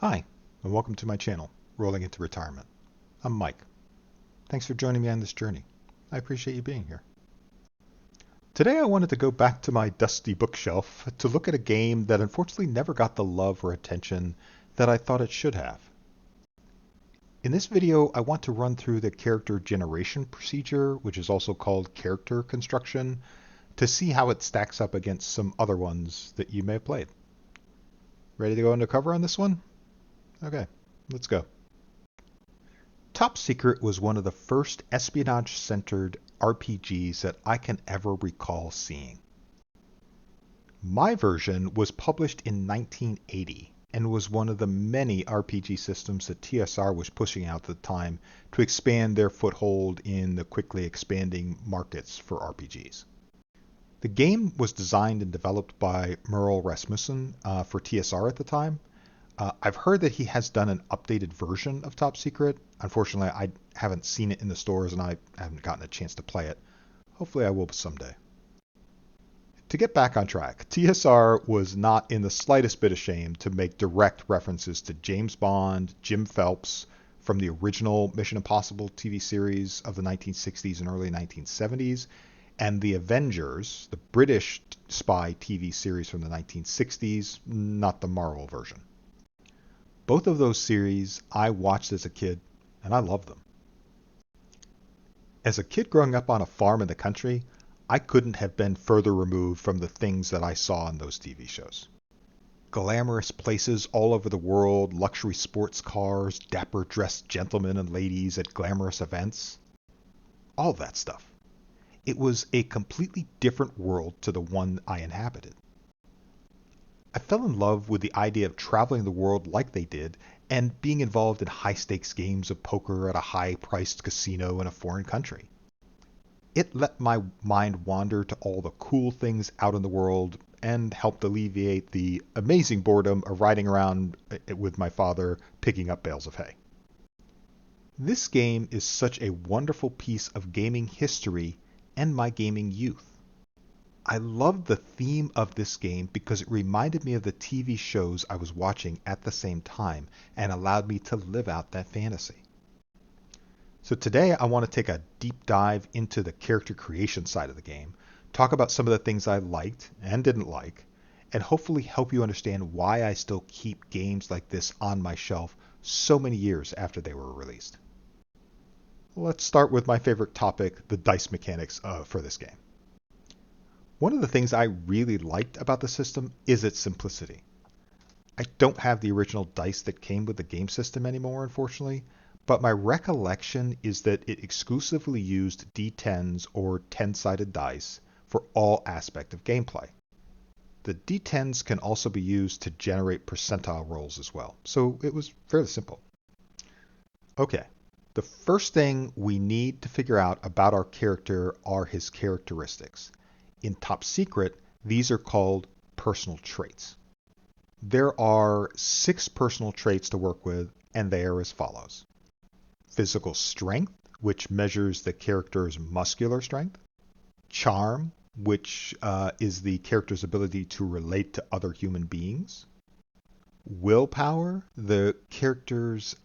Hi, and welcome to my channel, Rolling into Retirement. I'm Mike. Thanks for joining me on this journey. I appreciate you being here. Today I wanted to go back to my dusty bookshelf to look at a game that unfortunately never got the love or attention that I thought it should have. In this video, I want to run through the character generation procedure, which is also called character construction, to see how it stacks up against some other ones that you may have played. Ready to go undercover on this one? Okay, let's go. Top Secret was one of the first espionage-centered RPGs that I can ever recall seeing. My version was published in 1980 and was one of the many RPG systems that TSR was pushing out at the time to expand their foothold in the quickly expanding markets for RPGs. The game was designed and developed by Merle Rasmussen for TSR at the time. I've heard that he has done an updated version of Top Secret. Unfortunately, I haven't seen it in the stores and I haven't gotten a chance to play it. Hopefully I will someday. To get back on track, TSR was not in the slightest bit ashamed to make direct references to James Bond, Jim Phelps from the original Mission Impossible TV series of the 1960s and early 1970s, and The Avengers, the British spy TV series from the 1960s, not the Marvel version. Both of those series I watched as a kid, and I loved them. As a kid growing up on a farm in the country, I couldn't have been further removed from the things that I saw in those TV shows. Glamorous places all over the world, luxury sports cars, dapper dressed gentlemen and ladies at glamorous events. All that stuff. It was a completely different world to the one I inhabited. I fell in love with the idea of traveling the world like they did and being involved in high-stakes games of poker at a high-priced casino in a foreign country. It let my mind wander to all the cool things out in the world and helped alleviate the amazing boredom of riding around with my father picking up bales of hay. This game is such a wonderful piece of gaming history and my gaming youth. I loved the theme of this game because it reminded me of the TV shows I was watching at the same time and allowed me to live out that fantasy. So today I want to take a deep dive into the character creation side of the game, talk about some of the things I liked and didn't like, and hopefully help you understand why I still keep games like this on my shelf so many years after they were released. Let's start with my favorite topic, the dice mechanics for this game. One of the things I really liked about the system is its simplicity. I don't have the original dice that came with the game system anymore, unfortunately, but my recollection is that it exclusively used D10s or 10-sided dice for all aspect of gameplay. The D10s can also be used to generate percentile rolls as well, so it was fairly simple. Okay, the first thing we need to figure out about our character are his characteristics. In Top Secret, these are called personal traits. There are 6 personal traits to work with, and they are as follows. Physical strength, which measures the character's muscular strength. Charm, which is the character's ability to relate to other human beings. Willpower, the character's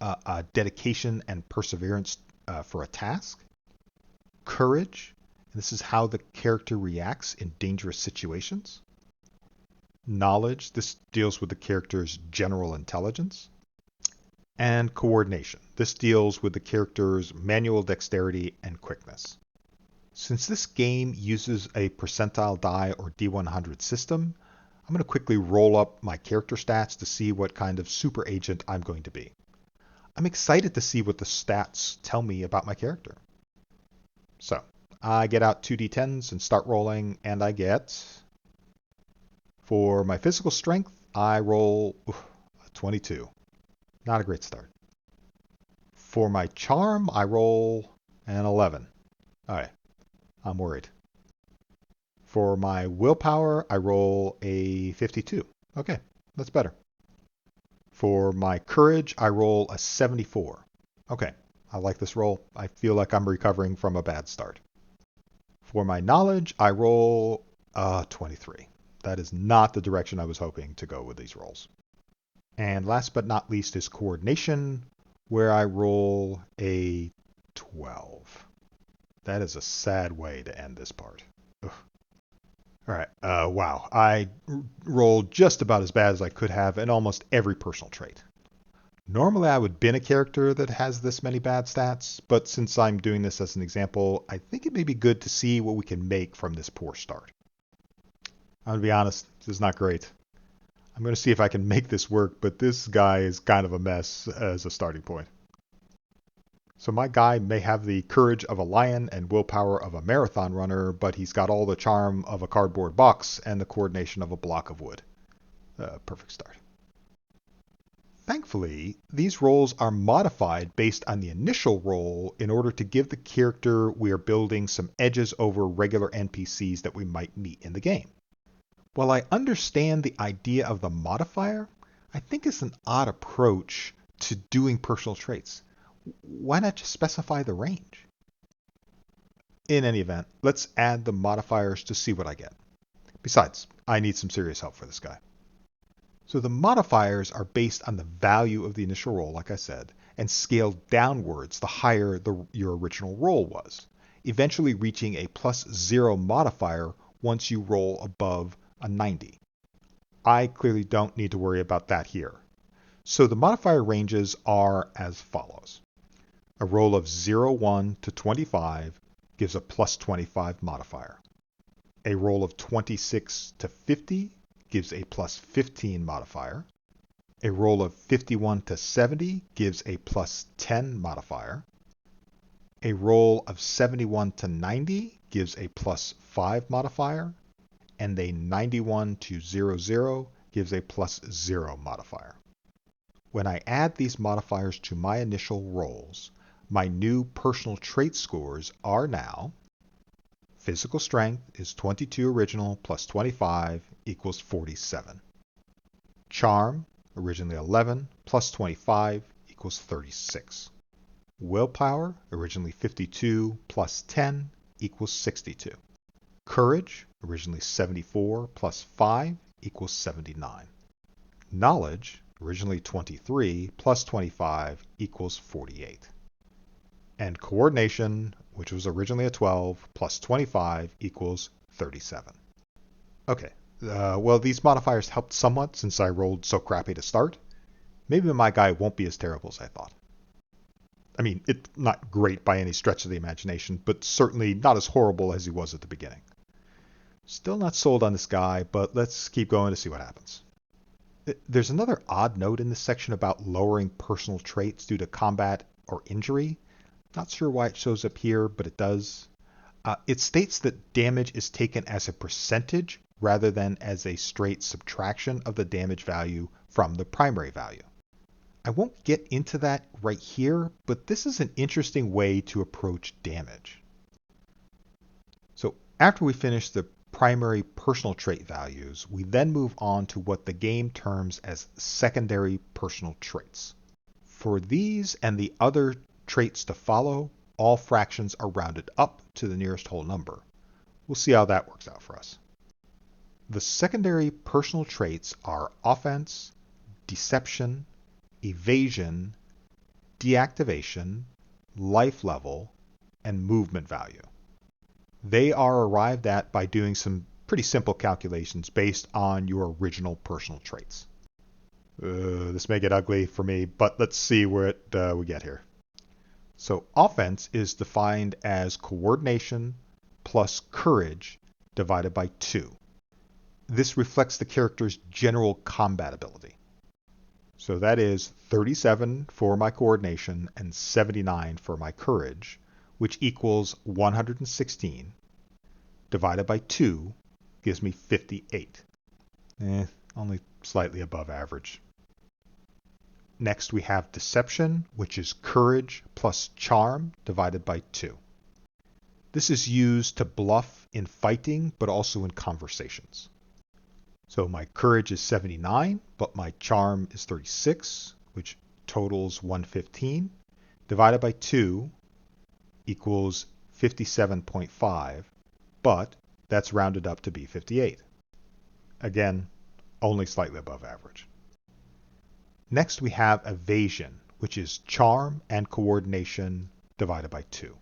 dedication and perseverance for a task. Courage, this is how the character reacts in dangerous situations. Knowledge, this deals with the character's general intelligence. And coordination. This deals with the character's manual dexterity and quickness. Since this game uses a percentile die or D100 system, I'm going to quickly roll up my character stats to see what kind of super agent I'm going to be. I'm excited to see what the stats tell me about my character. So, I get out 2 D10s and start rolling, and I get, for my physical strength, I roll a 22. Not a great start. For my charm, I roll an 11. Alright, I'm worried. For my willpower, I roll a 52. Okay, that's better. For my courage, I roll a 74. Okay, I like this roll. I feel like I'm recovering from a bad start. For my knowledge, I roll a 23. That is not the direction I was hoping to go with these rolls. And last but not least is coordination, where I roll a 12. That is a sad way to end this part. Ugh. All right. Wow. I rolled just about as bad as I could have in almost every personal trait. Normally I would bin a character that has this many bad stats, but since I'm doing this as an example, I think it may be good to see what we can make from this poor start. I'm going to be honest, this is not great. I'm going to see if I can make this work, but this guy is kind of a mess as a starting point. So my guy may have the courage of a lion and willpower of a marathon runner, but he's got all the charm of a cardboard box and the coordination of a block of wood. Perfect start. Thankfully, these rolls are modified based on the initial roll in order to give the character we are building some edges over regular NPCs that we might meet in the game. While I understand the idea of the modifier, I think it's an odd approach to doing personal traits. Why not just specify the range? In any event, let's add the modifiers to see what I get. Besides, I need some serious help for this guy. So the modifiers are based on the value of the initial roll, like I said, and scale downwards the higher your original roll was, eventually reaching a +0 modifier once you roll above a 90. I clearly don't need to worry about that here. So the modifier ranges are as follows. A roll of 0, 1 to 25 gives a +25 modifier. A roll of 26 to 50 gives a +15 modifier. A roll of 51 to 70 gives a +10 modifier. A roll of 71 to 90 gives a +5 modifier. And a 91 to 00 gives a +0 modifier. When I add these modifiers to my initial rolls, my new personal trait scores are now: physical strength is 22 original plus 25 equals 47. Charm, originally 11, plus 25 equals 36. Willpower, originally 52, plus 10 equals 62. Courage, originally 74, plus 5 equals 79. Knowledge, originally 23, plus 25 equals 48. And coordination, which was originally a 12, plus 25 equals 37. Okay, well, these modifiers helped somewhat since I rolled so crappy to start. Maybe my guy won't be as terrible as I thought. I mean, it's not great by any stretch of the imagination, but certainly not as horrible as he was at the beginning. Still not sold on this guy, but let's keep going to see what happens. There's another odd note in this section about lowering personal traits due to combat or injury. Not sure why it shows up here, but it does. It states that damage is taken as a percentage rather than as a straight subtraction of the damage value from the primary value. I won't get into that right here, but this is an interesting way to approach damage. So after we finish the primary personal trait values, we then move on to what the game terms as secondary personal traits. For these and the other traits to follow, all fractions are rounded up to the nearest whole number. We'll see how that works out for us. The secondary personal traits are offense, deception, evasion, deactivation, life level, and movement value. They are arrived at by doing some pretty simple calculations based on your original personal traits. This may get ugly for me, but let's see what we get here. So offense is defined as coordination plus courage divided by 2. This reflects the character's general combat ability. So that is 37 for my coordination and 79 for my courage, which equals 116, divided by 2 gives me 58. Only slightly above average. Next we have deception, which is courage plus charm divided by 2. This is used to bluff in fighting, but also in conversations. So my courage is 79, but my charm is 36, which totals 115, divided by 2 equals 57.5, but that's rounded up to be 58. Again, only slightly above average. Next we have evasion, which is charm and coordination divided by 2.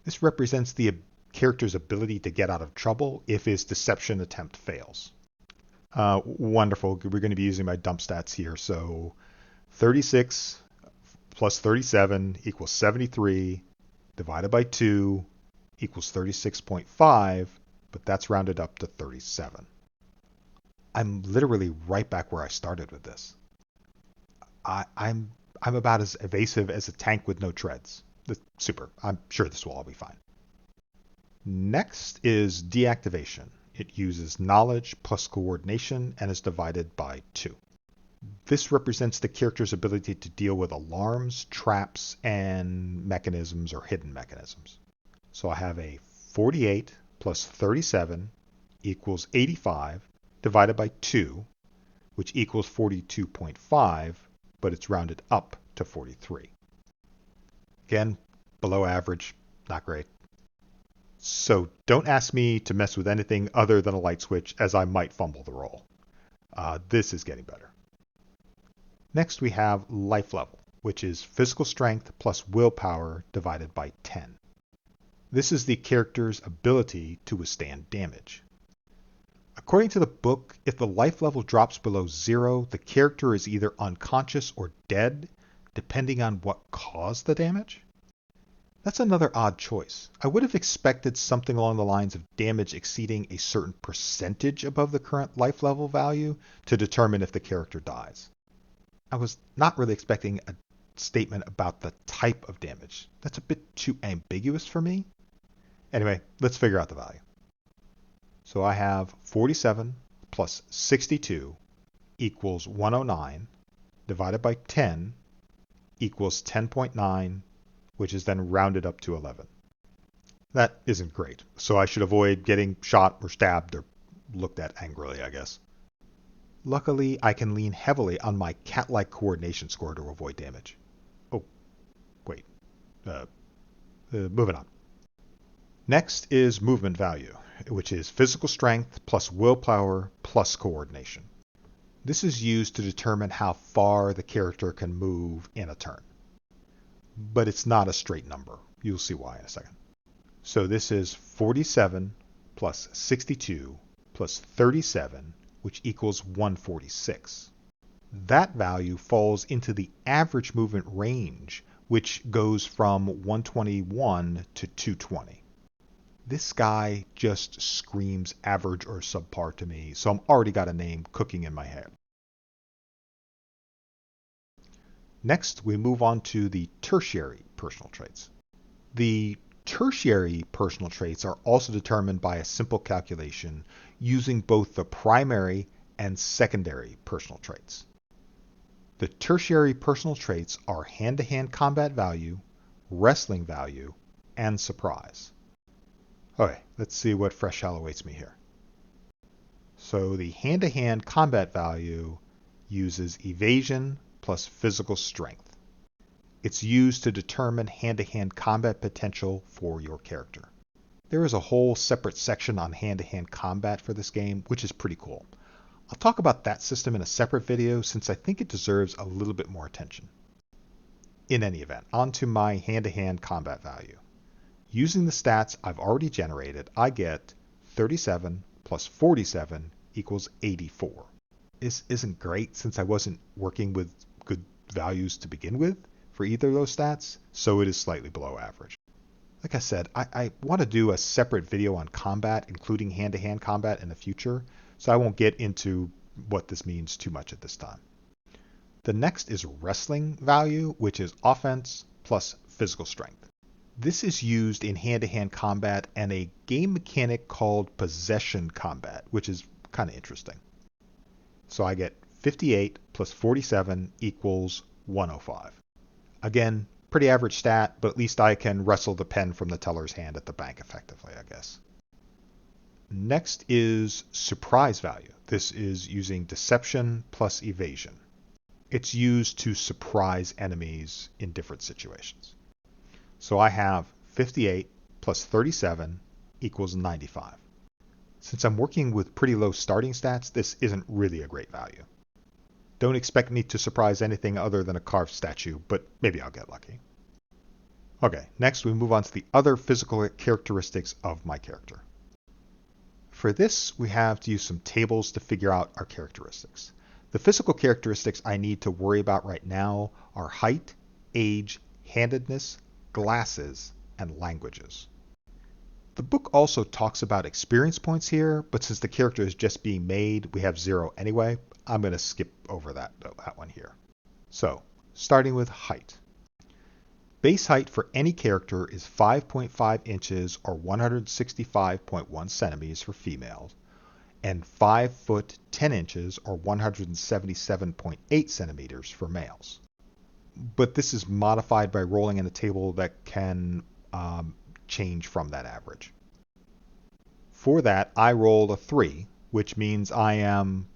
This represents the character's ability to get out of trouble if his deception attempt fails. Wonderful. We're going to be using my dump stats here. So 36 plus 37 equals 73 divided by 2 equals 36.5, but that's rounded up to 37. I'm literally right back where I started with this. I'm about as evasive as a tank with no treads. Super. I'm sure this will all be fine. Next is deactivation. It uses knowledge plus coordination and is divided by 2. This represents the character's ability to deal with alarms, traps, and mechanisms or hidden mechanisms. So I have a 48 plus 37 equals 85 divided by 2, which equals 42.5, but it's rounded up to 43. Again, below average, not great. So don't ask me to mess with anything other than a light switch, as I might fumble the roll. This is getting better. Next we have life level, which is physical strength plus willpower divided by 10. This is the character's ability to withstand damage. According to the book, if the life level drops below 0, the character is either unconscious or dead, depending on what caused the damage. That's another odd choice. I would have expected something along the lines of damage exceeding a certain percentage above the current life level value to determine if the character dies. I was not really expecting a statement about the type of damage. That's a bit too ambiguous for me. Anyway, let's figure out the value. So I have 47 plus 62 equals 109 divided by 10 equals 10.9, which is then rounded up to 11. That isn't great, so I should avoid getting shot or stabbed or looked at angrily, I guess. Luckily, I can lean heavily on my cat-like coordination score to avoid damage. Oh, wait. Moving on. Next is movement value, which is physical strength plus willpower plus coordination. This is used to determine how far the character can move in a turn. But it's not a straight number. You'll see why in a second. So this is 47 plus 62 plus 37, which equals 146. That value falls into the average movement range, which goes from 121 to 220. This guy just screams average or subpar to me, so I'm already got a name cooking in my head. Next, we move on to the tertiary personal traits. The tertiary personal traits are also determined by a simple calculation using both the primary and secondary personal traits. The tertiary personal traits are hand-to-hand combat value, wrestling value, and surprise. Okay, let's see what fresh hell awaits me here. So the hand-to-hand combat value uses evasion plus physical strength. It's used to determine hand-to-hand combat potential for your character. There is a whole separate section on hand-to-hand combat for this game, which is pretty cool. I'll talk about that system in a separate video since I think it deserves a little bit more attention. In any event, on to my hand-to-hand combat value. Using the stats I've already generated, I get 37 plus 47 equals 84. This isn't great since I wasn't working with good values to begin with for either of those stats, so it is slightly below average. Like I said, I want to do a separate video on combat, including hand-to-hand combat in the future, so I won't get into what this means too much at this time. The next is wrestling value, which is offense plus physical strength. This is used in hand-to-hand combat and a game mechanic called possession combat, which is kind of interesting. So I get 58 plus 47 equals 105. Again, pretty average stat, but at least I can wrestle the pen from the teller's hand at the bank effectively, I guess. Next is surprise value. This is using deception plus evasion. It's used to surprise enemies in different situations. So I have 58 plus 37 equals 95. Since I'm working with pretty low starting stats, this isn't really a great value. Don't expect me to surprise anything other than a carved statue, but maybe I'll get lucky. Okay, next we move on to the other physical characteristics of my character. For this, we have to use some tables to figure out our characteristics. The physical characteristics I need to worry about right now are height, age, handedness, glasses, and languages. The book also talks about experience points here, but since the character is just being made, we have 0 anyway. I'm going to skip over that one here. So, starting with height. Base height for any character is 5.5 inches or 165.1 centimeters for females, and 5 foot 10 inches or 177.8 centimeters for males. But this is modified by rolling in a table that can change from that average. For that, I rolled a 3, which means I am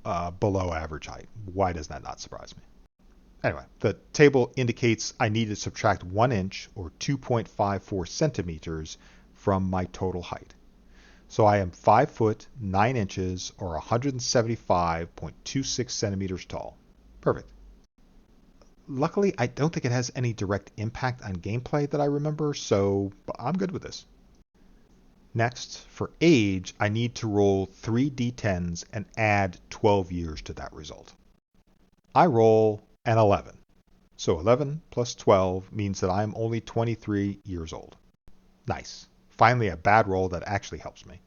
below average height. Why does that not surprise me? Anyway, the table indicates I need to subtract 1 inch or 2.54 centimeters from my total height. So I am 5 foot 9 inches or 175.26 centimeters tall. Perfect. Luckily, I don't think it has any direct impact on gameplay that I remember, so I'm good with this. Next, for age, I need to roll 3 d10s and add 12 years to that result. I roll an 11. So 11 plus 12 means that I'm only 23 years old. Nice. Finally a bad roll that actually helps me.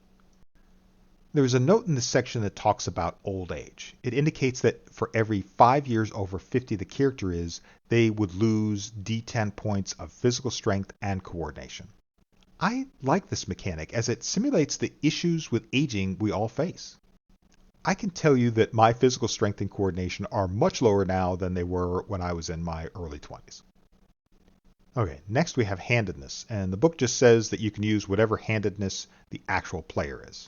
There's a note in this section that talks about old age. It indicates that for every 5 years over 50 the character is, they would lose d10 points of physical strength and coordination. I like this mechanic as it simulates the issues with aging we all face. I can tell you that my physical strength and coordination are much lower now than they were when I was in my early 20s. Okay, next we have handedness, and the book just says that you can use whatever handedness the actual player is.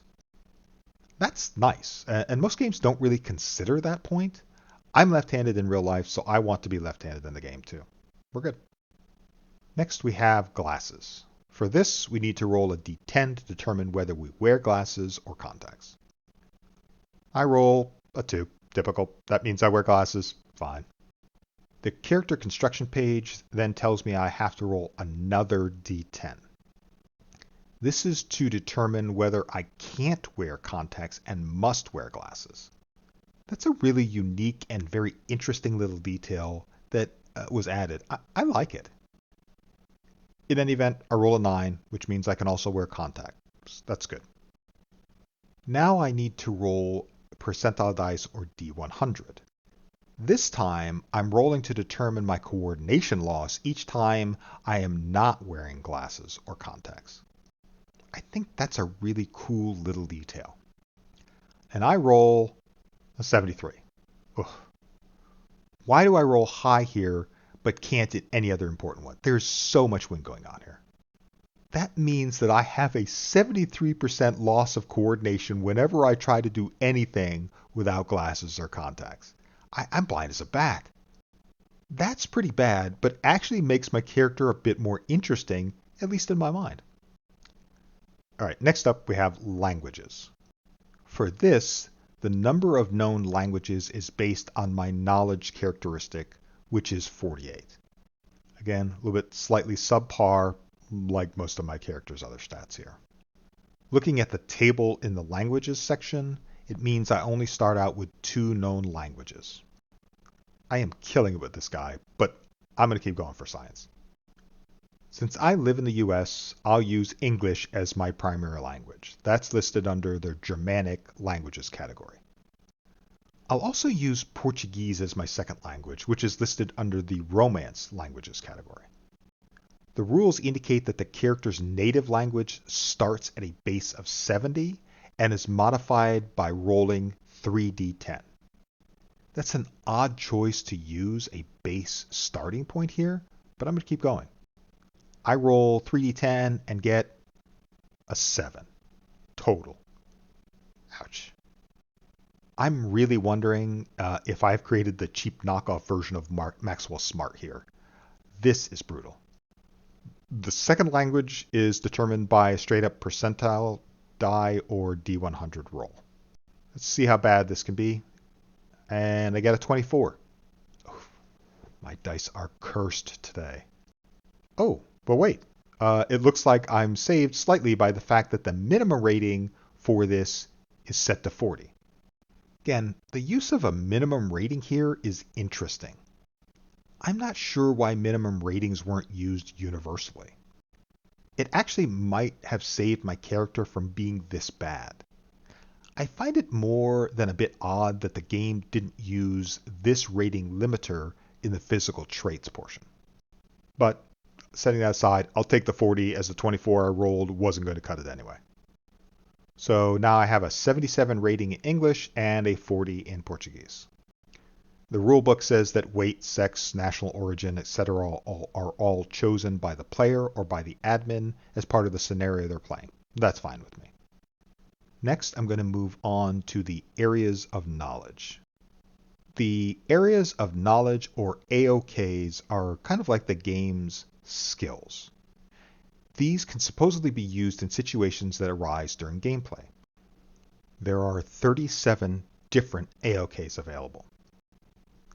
That's nice, and most games don't really consider that point. I'm left-handed in real life, so I want to be left-handed in the game too. We're good. Next we have glasses. For this, we need to roll a d10 to determine whether we wear glasses or contacts. I roll a 2. Typical. That means I wear glasses. Fine. The character construction page then tells me I have to roll another d10. This is to determine whether I can't wear contacts and must wear glasses. That's a really unique and very interesting little detail that was added. I like it. In any event, I roll a 9, which means I can also wear contacts. That's good. Now I need to roll percentile dice or D100. This time, I'm rolling to determine my coordination loss each time I am not wearing glasses or contacts. I think that's a really cool little detail. And I roll a 73. Ugh. Why do I roll high here but can't at any other important one? There's so much wind going on here. That means that I have a 73% loss of coordination whenever I try to do anything without glasses or contacts. I'm blind as a bat. That's pretty bad, but actually makes my character a bit more interesting, at least in my mind. Alright, next up we have languages. For this, the number of known languages is based on my knowledge characteristic, which is 48. Again, a little bit slightly subpar, like most of my character's other stats here. Looking at the table in the languages section, it means I only start out with 2 known languages. I am killing it with this guy, but I'm going to keep going for science. Since I live in the US, I'll use English as my primary language. That's listed under the Germanic languages category. I'll also use Portuguese as my second language, which is listed under the Romance languages category. The rules indicate that the character's native language starts at a base of 70 and is modified by rolling 3d10. That's an odd choice to use a base starting point here, but I'm going to keep going. I roll 3d10 and get a 7 total. Ouch. I'm really wondering if I've created the cheap knockoff version of Maxwell Smart here. This is brutal. The second language is determined by a straight up percentile die or D100 roll. Let's see how bad this can be. and I get a 24. Oof, my dice are cursed today. Oh, but wait. It looks like I'm saved slightly by the fact that the minimum rating for this is set to 40. Again, the use of a minimum rating here is interesting. I'm not sure why minimum ratings weren't used universally. It actually might have saved my character from being this bad. I find it more than a bit odd that the game didn't use this rating limiter in the physical traits portion. But setting that aside, I'll take the 40 as the 24 I rolled wasn't going to cut it anyway. So now I have a 77 rating in English and a 40 in Portuguese. The rulebook says that weight, sex, national origin, etc. are all chosen by the player or by the admin as part of the scenario they're playing. That's fine with me. Next, I'm going to move on to the areas of knowledge. The areas of knowledge, or AOKs, are kind of like the game's skills. These can supposedly be used in situations that arise during gameplay. There are 37 different AOKs available.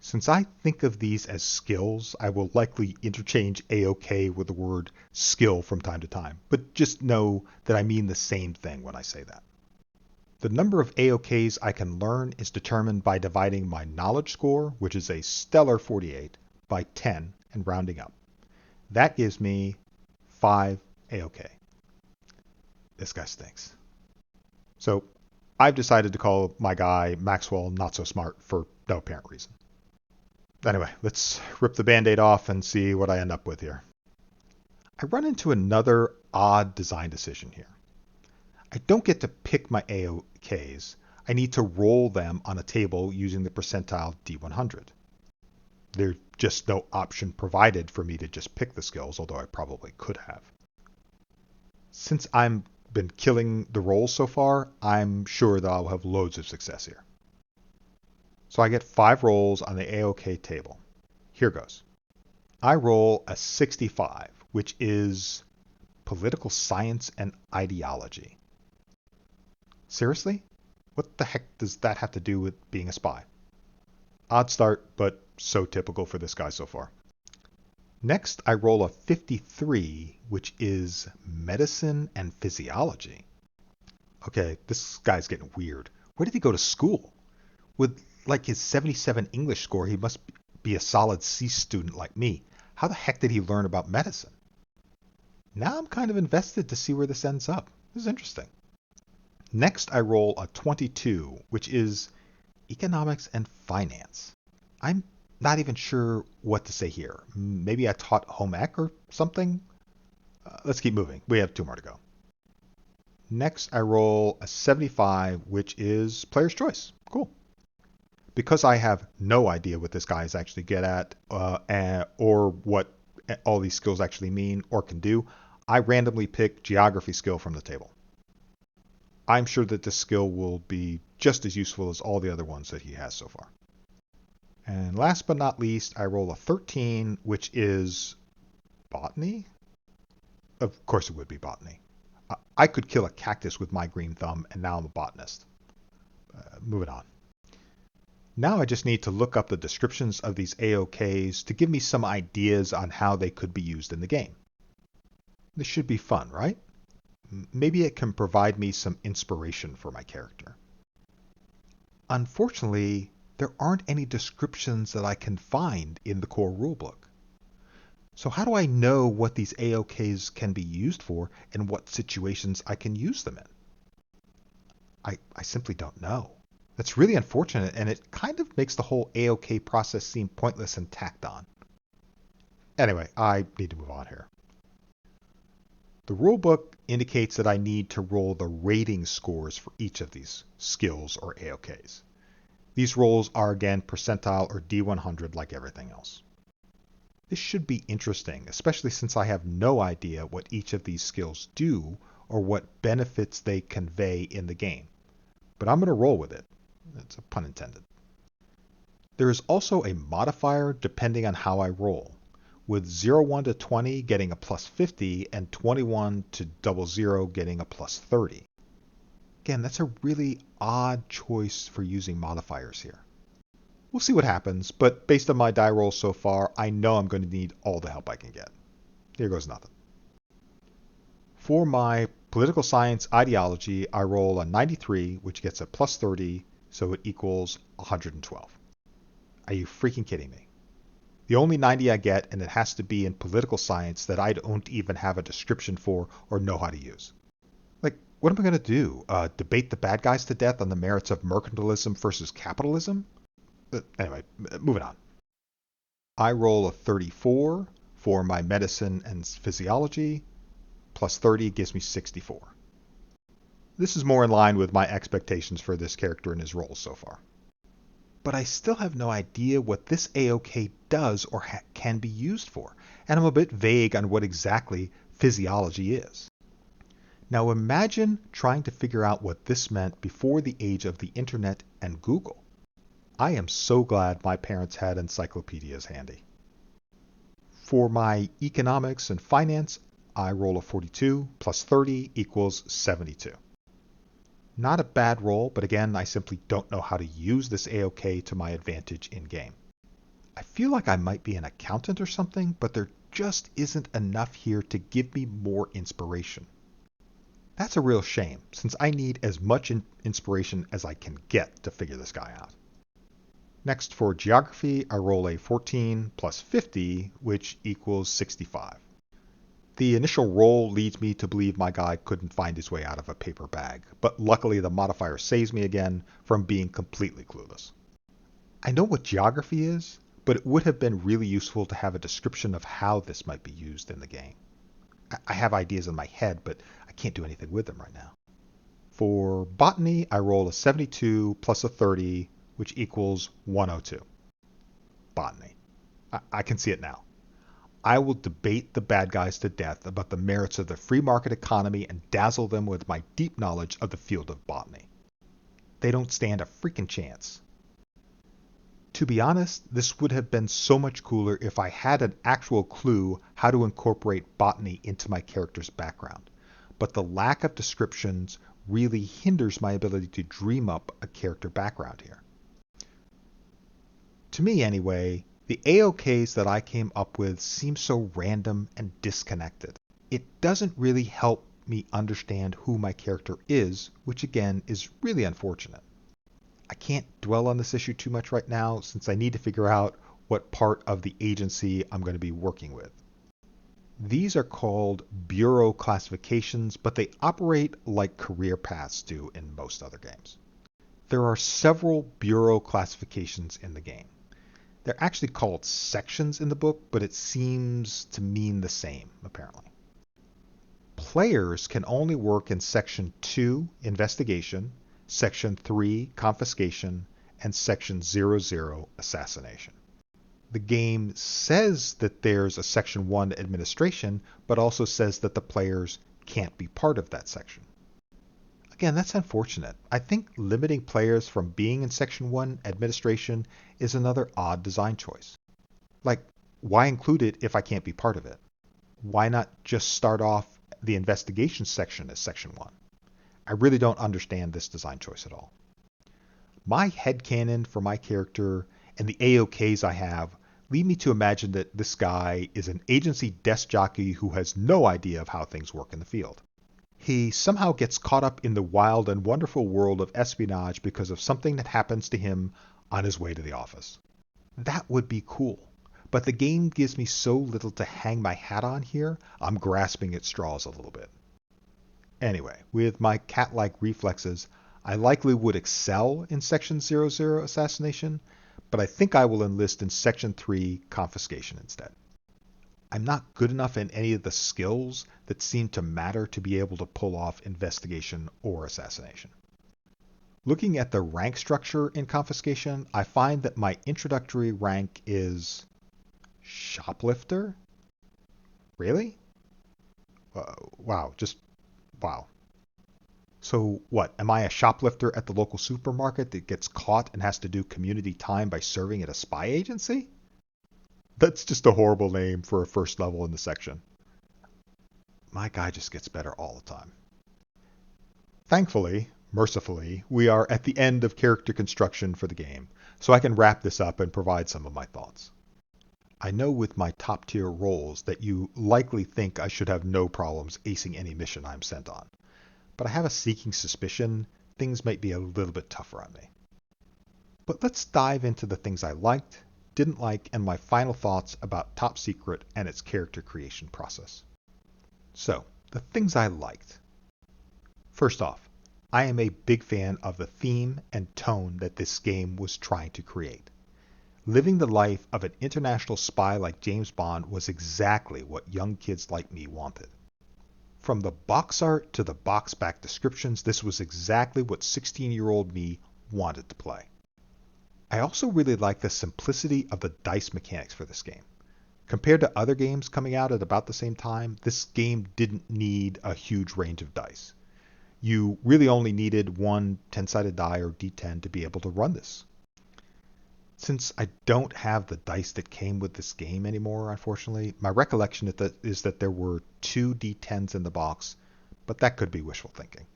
Since I think of these as skills, I will likely interchange AOK with the word skill from time to time, but just know that I mean the same thing when I say that. The number of AOKs I can learn is determined by dividing my knowledge score, which is a stellar 48, by 10 and rounding up. That gives me 5 AOK. This guy stinks. So I've decided to call my guy Maxwell Not So Smart for no apparent reason. Anyway, let's rip the band-aid off and see what I end up with here. I run into another odd design decision here. I don't get to pick my AOKs. I need to roll them on a table using the percentile D100. There's just no option provided for me to just pick the skills, although I probably could have. Since I've been killing the rolls so far, I'm sure that I'll have loads of success here. So I get 5 rolls on the AOK table. Here goes. I roll a 65, which is political science and ideology. Seriously? What the heck does that have to do with being a spy? Odd start, but so typical for this guy so far. Next, I roll a 53, which is medicine and physiology. Okay, this guy's getting weird. Where did he go to school? With like his 77 English score, he must be a solid C student like me. How the heck did he learn about medicine? Now I'm kind of invested to see where this ends up. This is interesting. Next, I roll a 22, which is economics and finance. I'm not even sure what to say here. Maybe I taught home ec or something? Let's keep moving. We have 2 more to go. Next, I roll a 75, which is player's choice. Cool. Because I have no idea what this guy is actually good at or what all these skills actually mean or can do, I randomly pick geography skill from the table. I'm sure that this skill will be just as useful as all the other ones that he has so far. And last but not least, I roll a 13, which is botany? Of course it would be botany. I could kill a cactus with my green thumb, and now I'm a botanist. Moving on. Now I just need to look up the descriptions of these AOKs to give me some ideas on how they could be used in the game. This should be fun, right? Maybe it can provide me some inspiration for my character. Unfortunately, there aren't any descriptions that I can find in the core rulebook. So how do I know what these AOKs can be used for and what situations I can use them in? I simply don't know. That's really unfortunate, and it kind of makes the whole AOK process seem pointless and tacked on. Anyway, I need to move on here. The rulebook indicates that I need to roll the rating scores for each of these skills or AOKs. These rolls are again percentile or D100 like everything else. This should be interesting, especially since I have no idea what each of these skills do or what benefits they convey in the game. But I'm going to roll with it. That's a pun intended. There is also a modifier depending on how I roll, with 01 to 20 getting a plus 50 and 21 to 00 getting a plus 30. Again, that's a really odd choice for using modifiers here. We'll see what happens, but based on my die rolls so far, I know I'm going to need all the help I can get. Here goes nothing. For my political science ideology, I roll a 93, which gets a plus 30, so it equals 112. Are you freaking kidding me? The only 90 I get, and it has to be in political science that I don't even have a description for or know how to use. Like, what am I going to do? Debate the bad guys to death on the merits of mercantilism versus capitalism? Anyway, moving on. I roll a 34 for my medicine and physiology. Plus 30 gives me 64. This is more in line with my expectations for this character and his roles so far. But I still have no idea what this AOK does or can be used for, and I'm a bit vague on what exactly physiology is. Now imagine trying to figure out what this meant before the age of the internet and Google. I am so glad my parents had encyclopedias handy. For my economics and finance, I roll a 42 plus 30 equals 72. Not a bad roll, but again, I simply don't know how to use this AOK to my advantage in-game. I feel like I might be an accountant or something, but there just isn't enough here to give me more inspiration. That's a real shame, since I need as much inspiration as I can get to figure this guy out. Next, for geography, I roll a 14 plus 50, which equals 65. The initial roll leads me to believe my guy couldn't find his way out of a paper bag, but luckily the modifier saves me again from being completely clueless. I know what geography is, but it would have been really useful to have a description of how this might be used in the game. I have ideas in my head, but I can't do anything with them right now. For botany, I roll a 72 plus a 30, which equals 102. Botany. I can see it now. I will debate the bad guys to death about the merits of the free market economy and dazzle them with my deep knowledge of the field of botany. They don't stand a freaking chance. To be honest, this would have been so much cooler if I had an actual clue how to incorporate botany into my character's background, but the lack of descriptions really hinders my ability to dream up a character background here. To me anyway, the AOKs that I came up with seem so random and disconnected. It doesn't really help me understand who my character is, which again is really unfortunate. I can't dwell on this issue too much right now since I need to figure out what part of the agency I'm going to be working with. These are called bureau classifications, but they operate like career paths do in most other games. There are several bureau classifications in the game. They're actually called sections in the book, but it seems to mean the same, apparently. Players can only work in Section 2, Investigation, Section 3, Confiscation, and Section 00, Assassination. The game says that there's a Section 1 Administration, but also says that the players can't be part of that section. Again, that's unfortunate. I think limiting players from being in Section 1 Administration is another odd design choice. Like, why include it if I can't be part of it? Why not just start off the Investigation section as Section 1? I really don't understand this design choice at all. My headcanon for my character and the AOKs I have lead me to imagine that this guy is an agency desk jockey who has no idea of how things work in the field. He somehow gets caught up in the wild and wonderful world of espionage because of something that happens to him on his way to the office. That would be cool, but the game gives me so little to hang my hat on here, I'm grasping at straws a little bit. Anyway, with my cat-like reflexes, I likely would excel in Section 00 Assassination, but I think I will enlist in Section 3 Confiscation instead. I'm not good enough in any of the skills that seem to matter to be able to pull off investigation or assassination. Looking at the rank structure in Confiscation, I find that my introductory rank is Shoplifter? Really? Wow. So what, am I a shoplifter at the local supermarket that gets caught and has to do community time by serving at a spy agency? That's just a horrible name for a first level in the section. My guy just gets better all the time. Thankfully, mercifully, we are at the end of character construction for the game, so I can wrap this up and provide some of my thoughts. I know with my top tier roles that you likely think I should have no problems acing any mission I'm sent on, but I have a sneaking suspicion things might be a little bit tougher on me. But let's dive into the things I liked, didn't like, and my final thoughts about Top Secret and its character creation process. So, the things I liked. First off, I am a big fan of the theme and tone that this game was trying to create. Living the life of an international spy like James Bond was exactly what young kids like me wanted. From the box art to the box back descriptions, this was exactly what 16-year-old me wanted to play. I also really like the simplicity of the dice mechanics for this game. Compared to other games coming out at about the same time, this game didn't need a huge range of dice. You really only needed one 10-sided die or D10 to be able to run this. Since I don't have the dice that came with this game anymore, unfortunately, my recollection is that there were 2 D10s in the box, but that could be wishful thinking.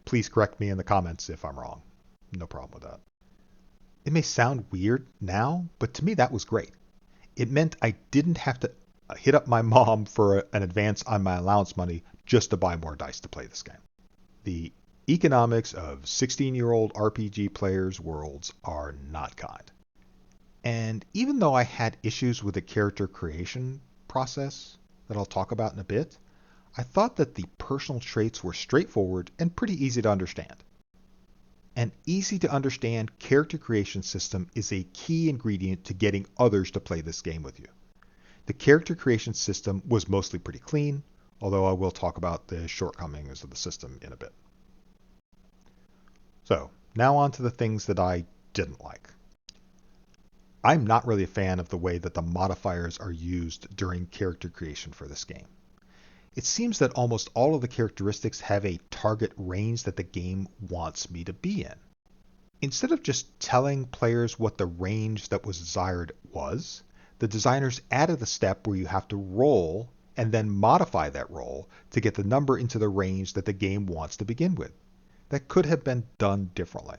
Please correct me in the comments if I'm wrong. No problem with that. It may sound weird now, but to me that was great. It meant I didn't have to hit up my mom for an advance on my allowance money just to buy more dice to play this game. The economics of 16-year-old RPG players' worlds are not kind. And even though I had issues with the character creation process that I'll talk about in a bit, I thought that the personal traits were straightforward and pretty easy to understand. An easy to understand character creation system is a key ingredient to getting others to play this game with you. The character creation system was mostly pretty clean, although I will talk about the shortcomings of the system in a bit. So, now on to the things that I didn't like. I'm not really a fan of the way that the modifiers are used during character creation for this game. It seems that almost all of the characteristics have a target range that the game wants me to be in. Instead of just telling players what the range that was desired was, the designers added a step where you have to roll and then modify that roll to get the number into the range that the game wants to begin with. That could have been done differently.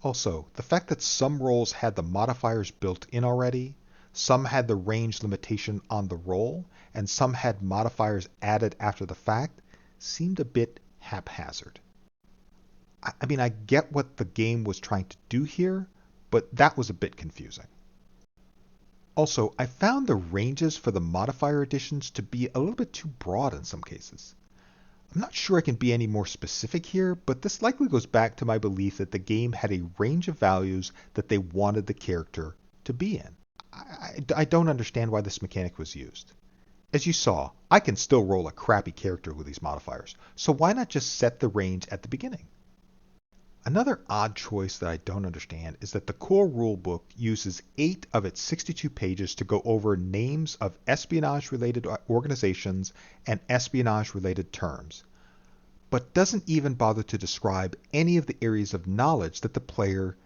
Also, the fact that some rolls had the modifiers built in already, some had the range limitation on the roll, and some had modifiers added after the fact, seemed a bit haphazard. I mean, I get what the game was trying to do here, but that was a bit confusing. Also, I found the ranges for the modifier additions to be a little bit too broad in some cases. I'm not sure I can be any more specific here, but this likely goes back to my belief that the game had a range of values that they wanted the character to be in. I don't understand why this mechanic was used. As you saw, I can still roll a crappy character with these modifiers, so why not just set the range at the beginning? Another odd choice that I don't understand is that the core rulebook uses 8 of its 62 pages to go over names of espionage-related organizations and espionage-related terms, but doesn't even bother to describe any of the areas of knowledge that the player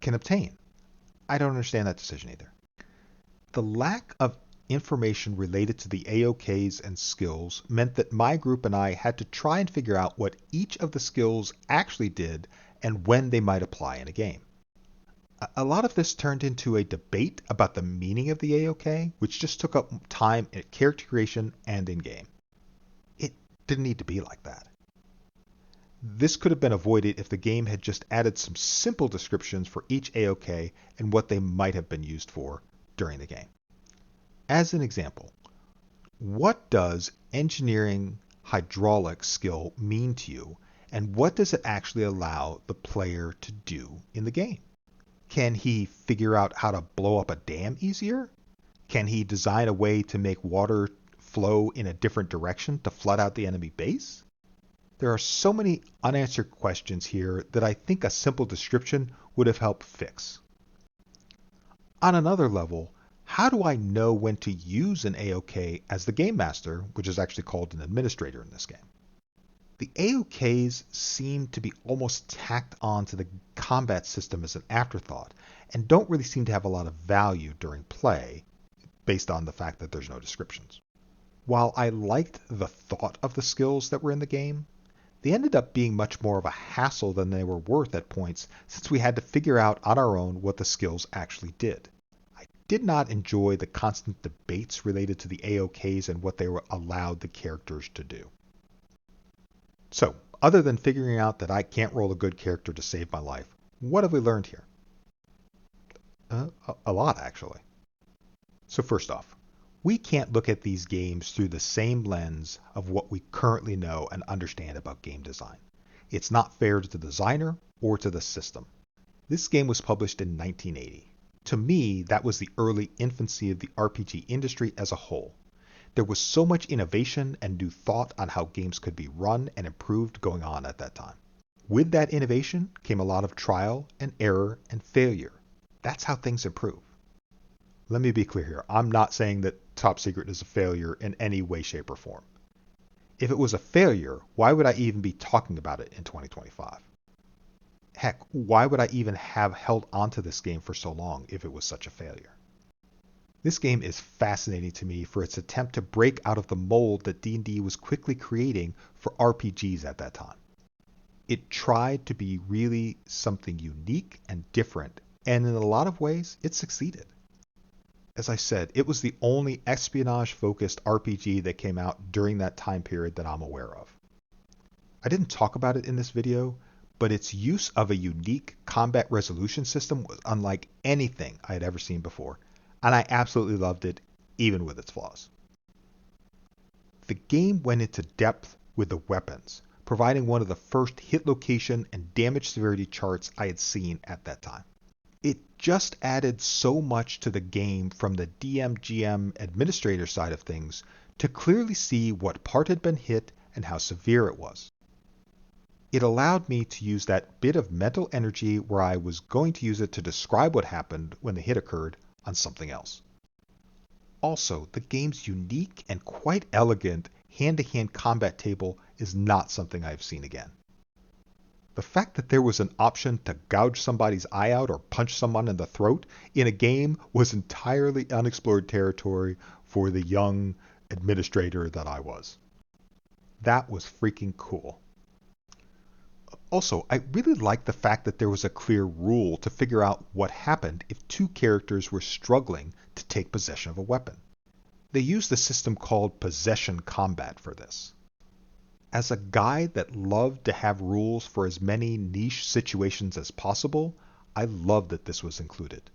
can obtain. I don't understand that decision either. The lack of information related to the AOKs and skills meant that my group and I had to try and figure out what each of the skills actually did and when they might apply in a game. A lot of this turned into a debate about the meaning of the AOK, which just took up time at character creation and in-game. It didn't need to be like that. This could have been avoided if the game had just added some simple descriptions for each AOK and what they might have been used for during the game. As an example, what does engineering hydraulic skill mean to you, and what does it actually allow the player to do in the game? Can he figure out how to blow up a dam easier? Can he design a way to make water flow in a different direction to flood out the enemy base? There are so many unanswered questions here that I think a simple description would have helped fix. On another level, how do I know when to use an AOK as the game master, which is actually called an administrator in this game? The AOKs seem to be almost tacked on to the combat system as an afterthought, and don't really seem to have a lot of value during play, based on the fact that there's no descriptions. While I liked the thought of the skills that were in the game, They ended up being much more of a hassle than they were worth at points, since we had to figure out on our own what the skills actually did. I did not enjoy the constant debates related to the AOKs and what they were allowed the characters to do. So, other than figuring out that I can't roll a good character to save my life, what have we learned here? A lot, actually. So first off, we can't look at these games through the same lens of what we currently know and understand about game design. It's not fair to the designer or to the system. This game was published in 1980. To me, that was the early infancy of the RPG industry as a whole. There was so much innovation and new thought on how games could be run and improved going on at that time. With that innovation came a lot of trial and error and failure. That's how things improve. Let me be clear here. I'm not saying that Top Secret is a failure in any way, shape, or form. If it was a failure, why would I even be talking about it in 2025? Heck, why would I even have held onto this game for so long if it was such a failure? This game is fascinating to me for its attempt to break out of the mold that D&D was quickly creating for RPGs at that time. It tried to be really something unique and different, and in a lot of ways, it succeeded. As I said, it was the only espionage-focused RPG that came out during that time period that I'm aware of. I didn't talk about it in this video, but its use of a unique combat resolution system was unlike anything I had ever seen before, and I absolutely loved it, even with its flaws. The game went into depth with the weapons, providing one of the first hit location and damage severity charts I had seen at that time. It just added so much to the game from the DM/GM administrator side of things to clearly see what part had been hit and how severe it was. It allowed me to use that bit of mental energy where I was going to use it to describe what happened when the hit occurred on something else. Also, the game's unique and quite elegant hand-to-hand combat table is not something I've seen again. The fact that there was an option to gouge somebody's eye out or punch someone in the throat in a game was entirely unexplored territory for the young administrator that I was. That was freaking cool. Also, I really liked the fact that there was a clear rule to figure out what happened if two characters were struggling to take possession of a weapon. They used a system called possession combat for this. As a guy that loved to have rules for as many niche situations as possible, I loved that this was included.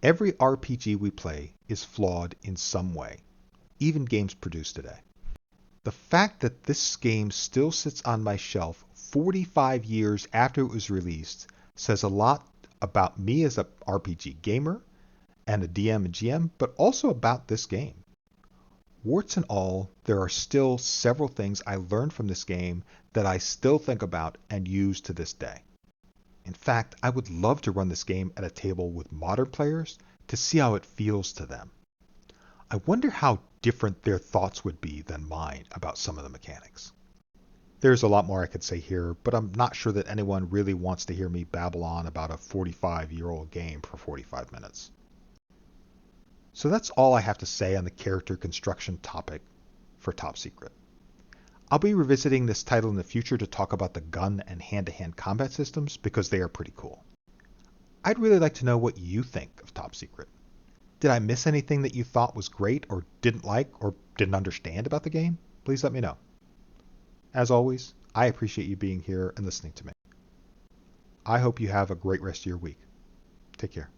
Every RPG we play is flawed in some way, even games produced today. The fact that this game still sits on my shelf 45 years after it was released says a lot about me as an RPG gamer and a DM and GM, but also about this game. Warts and all, there are still several things I learned from this game that I still think about and use to this day. In fact, I would love to run this game at a table with modern players to see how it feels to them. I wonder how different their thoughts would be than mine about some of the mechanics. There's a lot more I could say here, but I'm not sure that anyone really wants to hear me babble on about a 45-year-old game for 45 minutes. So that's all I have to say on the character construction topic for Top Secret. I'll be revisiting this title in the future to talk about the gun and hand-to-hand combat systems because they are pretty cool. I'd really like to know what you think of Top Secret. Did I miss anything that you thought was great or didn't like or didn't understand about the game? Please let me know. As always, I appreciate you being here and listening to me. I hope you have a great rest of your week. Take care.